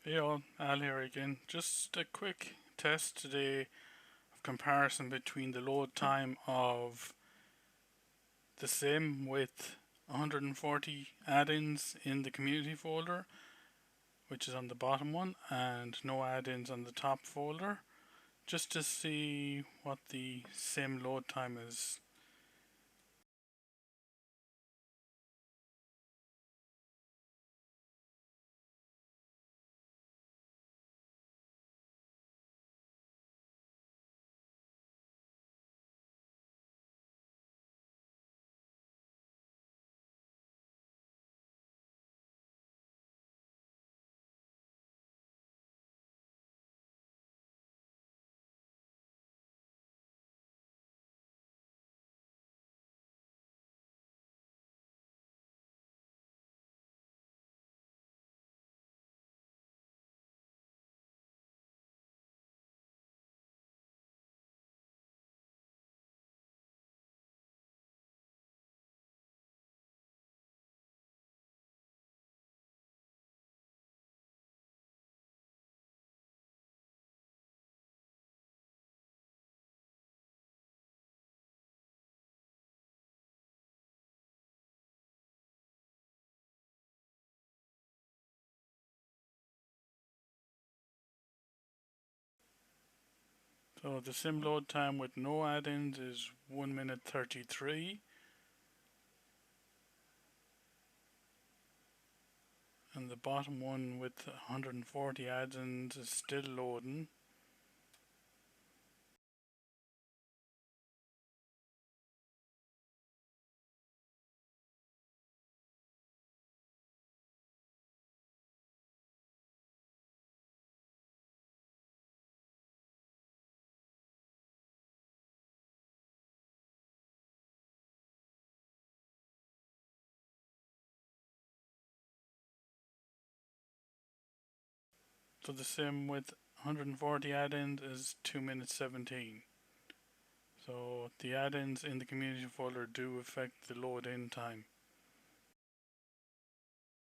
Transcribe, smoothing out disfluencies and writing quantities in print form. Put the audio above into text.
Hey all, Al here again. Just a quick test today of comparison between the load time of the SIM with 140 add-ins in the community folder, which is on the bottom one, and no add-ins on the top folder, just to see what the SIM load time is. So the SIM load time with no add-ins is 1 minute 33, and the bottom one with 140 add-ins is still loading. So the SIM with 140 add-ins is 2 minutes 17. So the add-ins in the community folder do affect the load in time.